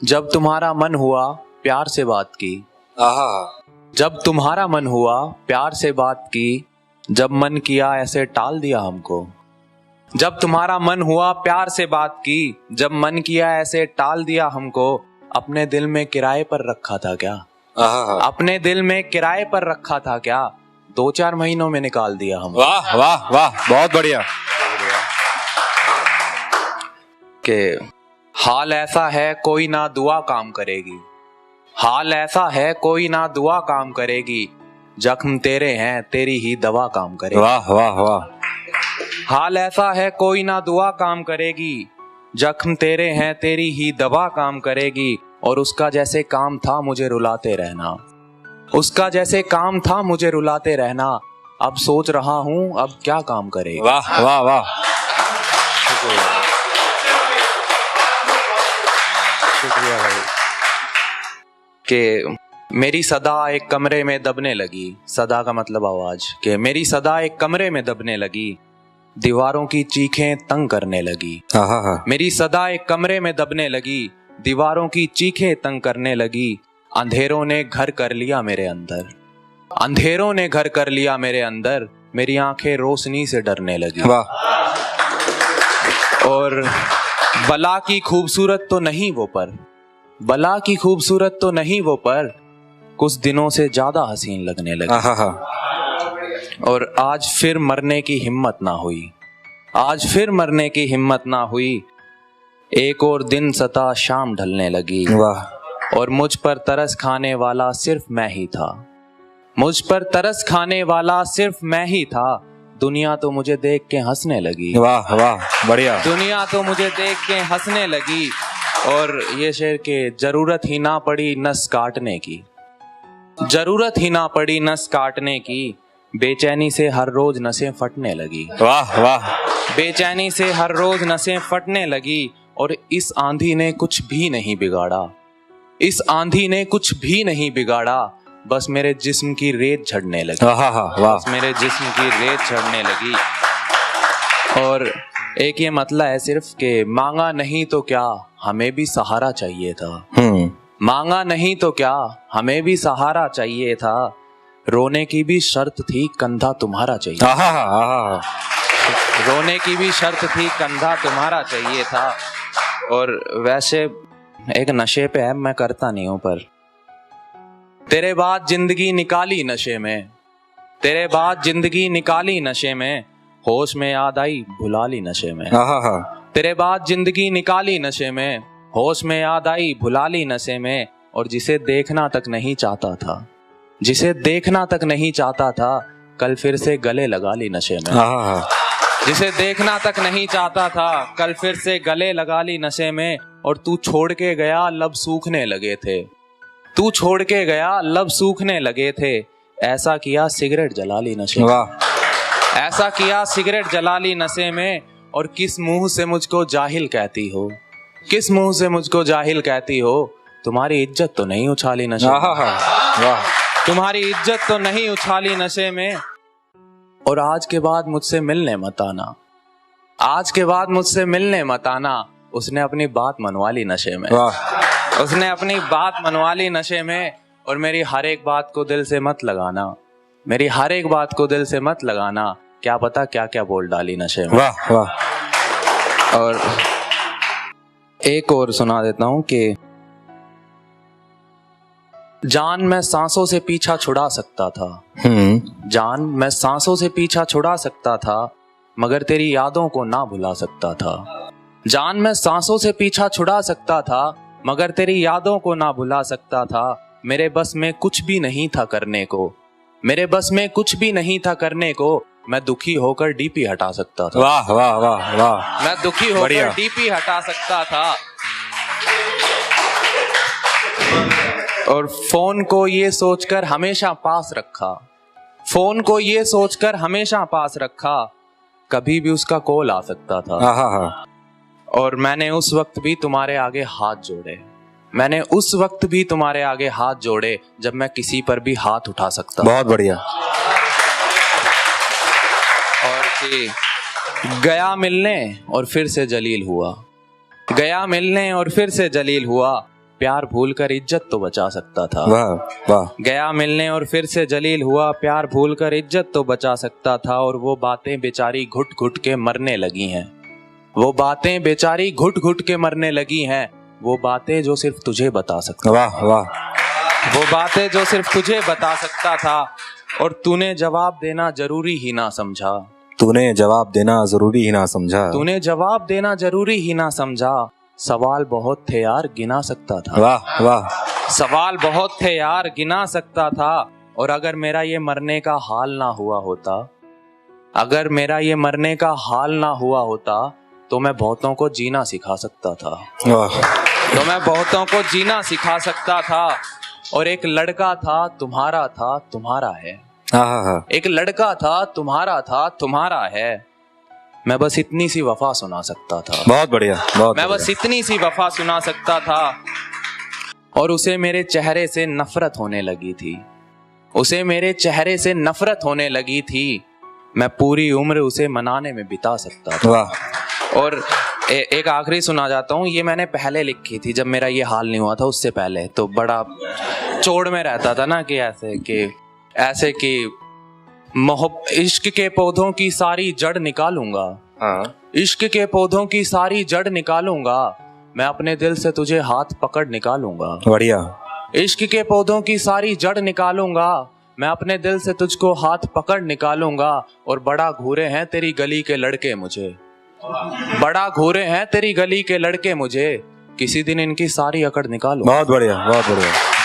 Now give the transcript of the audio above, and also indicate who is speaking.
Speaker 1: जब तुम्हारा मन हुआ प्यार से बात की,
Speaker 2: आहा,
Speaker 1: जब तुम्हारा मन हुआ प्यार से बात की, जब मन किया ऐसे टाल दिया हमको। जब तुम्हारा मन हुआ प्यार से बात की, जब मन किया ऐसे टाल दिया हमको। अपने दिल में किराए पर रखा था क्या?
Speaker 2: आहा,
Speaker 1: अपने दिल में किराए पर रखा था क्या? 2-4 महीनों में निकाल दिया हम।
Speaker 2: वाह वाह वाह, बहुत बढ़िया।
Speaker 1: के हाल ऐसा है कोई ना दुआ काम करेगी, हाल ऐसा है कोई ना दुआ काम करेगी। जख्म तेरे हैं तेरी ही दवा काम करेगी।
Speaker 2: वाह वाह वाह,
Speaker 1: हाल ऐसा है कोई ना दुआ काम करेगी, जख्म तेरे हैं तेरी ही दवा काम करेगी। और उसका जैसे काम था मुझे रुलाते रहना, उसका जैसे काम था मुझे रुलाते रहना। अब सोच रहा हूँ अब क्या काम करेगी।
Speaker 2: वाह वाह वाह,
Speaker 1: शुक्रिया भाई। कि मेरी सदा एक कमरे में दबने लगी, सदा का मतलब आवाज, कि मेरी सदा एक कमरे में दबने लगी, दीवारों की चीखें तंग करने लगी।
Speaker 2: आहा,
Speaker 1: मेरी सदा एक कमरे में दबने लगी, दीवारों की चीखें तंग करने लगी। अंधेरों ने घर कर लिया मेरे अंदर, अंधेरों ने घर कर लिया मेरे अंदर। मेरी आंखें रोशनी से डरने लगी।
Speaker 2: वाह,
Speaker 1: और बला की खूबसूरत तो नहीं वो पर, बला की खूबसूरत तो नहीं वो पर, कुछ दिनों से ज्यादा हसीन लगने लगी।
Speaker 2: आहा,
Speaker 1: और आज फिर मरने की हिम्मत ना हुई, आज फिर मरने की हिम्मत ना हुई। एक और दिन सता शाम ढलने लगी,
Speaker 2: वाह,
Speaker 1: और मुझ पर तरस खाने वाला सिर्फ मैं ही था, मुझ पर तरस खाने वाला सिर्फ मैं ही था। दुनिया तो मुझे देख के हंसने लगी,
Speaker 2: वाह वाह, बढ़िया।
Speaker 1: दुनिया तो मुझे देख के हंसने लगी। और ये शेर के जरूरत ही ना पड़ी नस काटने की, जरूरत ही ना पड़ी नस काटने की। बेचैनी से हर रोज नसें फटने लगी,
Speaker 2: वाह वाह,
Speaker 1: बेचैनी से हर रोज नसें फटने लगी। और इस आंधी ने कुछ भी नहीं बिगाड़ा, इस आंधी ने कुछ भी नहीं बिगाड़ा। बस मेरे जिस्म की रेत झड़ने लगी,
Speaker 2: आहा, वाह,
Speaker 1: बस मेरे जिस्म की रेत झड़ने लगी। और एक ये मतला है सिर्फ कि मांगा नहीं तो क्या हमें भी सहारा चाहिए था, मांगा नहीं तो क्या हमें भी सहारा चाहिए था। रोने की भी शर्त थी कंधा तुम्हारा चाहिए,
Speaker 2: आहा, आहा,
Speaker 1: रोने की भी शर्त थी कंधा तुम्हारा चाहिए था। और वैसे एक नशे पे है, मैं करता नहीं हूं, पर तेरे बाद जिंदगी निकाली नशे में, तेरे बाद जिंदगी निकाली नशे में, होश में याद आई भुला ली नशे में।
Speaker 2: आहा,
Speaker 1: तेरे बाद जिंदगी निकाली नशे में, होश में याद आई भुला ली नशे में। और जिसे देखना तक नहीं चाहता था, जिसे देखना तक नहीं चाहता था, कल फिर से गले लगा ली नशे में।
Speaker 2: आहा,
Speaker 1: जिसे देखना तक नहीं चाहता था, कल फिर से गले लगा ली नशे में। और तू छोड़ के गया लब सूखने लगे थे, तू छोड़ के गया लब सूखने लगे थे। ऐसा किया सिगरेट जला ली नशे में,
Speaker 2: वाह,
Speaker 1: ऐसा किया सिगरेट जला ली नशे में। और किस मुंह से मुझको जाहिल कहती हो, किस मुंह से मुझको जाहिल कहती हो। तुम्हारी इज्जत तो नहीं उछाली नशे में,
Speaker 2: आहा, वाह,
Speaker 1: तुम्हारी इज्जत तो नहीं उछाली नशे में। और आज के बाद मुझसे मिलने मत आना, आज के बाद मुझसे मिलने मत आना। उसने अपनी बात मनवा ली नशे में,
Speaker 2: वाह,
Speaker 1: उसने अपनी बात मनवा ली नशे में। और मेरी हर एक बात को दिल से मत लगाना, मेरी हर एक बात को दिल से मत लगाना। क्या पता क्या क्या बोल डाली नशे में।
Speaker 2: वाह वाह,
Speaker 1: और एक और सुना देता हूं कि जान मैं सांसों से पीछा छुड़ा सकता था, जान मैं सांसों से पीछा छुड़ा सकता था, मगर तेरी यादों को ना भुला सकता था। जान मैं सांसों से पीछा छुड़ा सकता था, मगर तेरी यादों को ना भुला सकता था। मेरे बस में कुछ भी नहीं था करने को, मेरे बस में कुछ भी नहीं था करने को। मैं दुखी होकर डीपी हटा सकता था,
Speaker 2: वाह वाह वाह वाह,
Speaker 1: मैं दुखी
Speaker 2: बढ़िया।
Speaker 1: होकर डीपी हटा सकता था। और फोन को ये सोचकर हमेशा पास रखा, फोन को ये सोचकर हमेशा पास रखा, कभी भी उसका कॉल आ सकता था।
Speaker 2: आहा,
Speaker 1: और मैंने उस वक्त भी तुम्हारे आगे हाथ जोड़े, मैंने उस वक्त भी तुम्हारे आगे हाथ जोड़े, जब मैं किसी पर भी हाथ उठा सकता।
Speaker 2: बहुत बढ़िया।
Speaker 1: और कि गया मिलने और फिर से जलील हुआ, गया मिलने और फिर से जलील हुआ। प्यार भूल कर इज्जत तो बचा सकता था।
Speaker 2: वाह वाह
Speaker 1: गया मिलने और फिर से जलील हुआ, प्यार भूल कर इज्जत तो बचा सकता था। और वो बातें बेचारी घुट घुट के मरने लगी हैं, वो बातें बेचारी घुट घुट के मरने लगी हैं, वो बातें जो सिर्फ तुझे बता सकता,
Speaker 2: वाह वाह
Speaker 1: वो बातें जो सिर्फ तुझे बता सकता था। और तूने जवाब देना जरूरी ही ना समझा,
Speaker 2: तूने जवाब देना जरूरी ही ना समझा।
Speaker 1: तूने जवाब देना जरूरी ही ना समझा। सवाल बहुत थे यार गिना सकता था,
Speaker 2: वाह वाह
Speaker 1: सवाल बहुत थे यार गिना सकता था। और अगर मेरा ये मरने का हाल ना हुआ होता, अगर मेरा ये मरने का हाल ना हुआ होता, तो मैं बहुतों को जीना सिखा सकता था,
Speaker 2: वाह
Speaker 1: तो मैं बहुतों को जीना सिखा सकता था। और एक लड़का था तुम्हारा था तुम्हारा है,
Speaker 2: हाँ
Speaker 1: एक लड़का था तुम्हारा है। मैं बस इतनी सी वफा सुना सकता था,
Speaker 2: बहुत बढ़िया बहुत
Speaker 1: मैं
Speaker 2: बढ़िया।
Speaker 1: बस इतनी सी वफा सुना सकता था। और उसे मेरे चेहरे से नफरत होने लगी थी, उसे मेरे चेहरे से नफरत होने लगी थी। मैं पूरी उम्र उसे मनाने में बिता सकता था।
Speaker 2: वाह
Speaker 1: और एक आखिरी सुना जाता हूँ, ये मैंने पहले लिखी थी जब मेरा ये हाल नहीं हुआ था, उससे पहले तो बड़ा चोड़ में रहता था ना कि ऐसे कि इश्क के पौधों की सारी जड़ निकालूंगा,
Speaker 2: हाँ
Speaker 1: इश्क के पौधों की सारी जड़ निकालूंगा, मैं अपने दिल से तुझे हाथ पकड़ निकालूंगा।
Speaker 2: बढ़िया।
Speaker 1: इश्क के पौधों की सारी जड़ निकालूंगा, मैं अपने दिल से तुझको हाथ पकड़ निकालूंगा। और बड़ा घूरे हैं तेरी गली के लड़के मुझे, बड़ा घूरे हैं तेरी गली के लड़के मुझे, किसी दिन इनकी सारी अकड़ निकालूंगा।
Speaker 2: बहुत बढ़िया बहुत बढ़िया।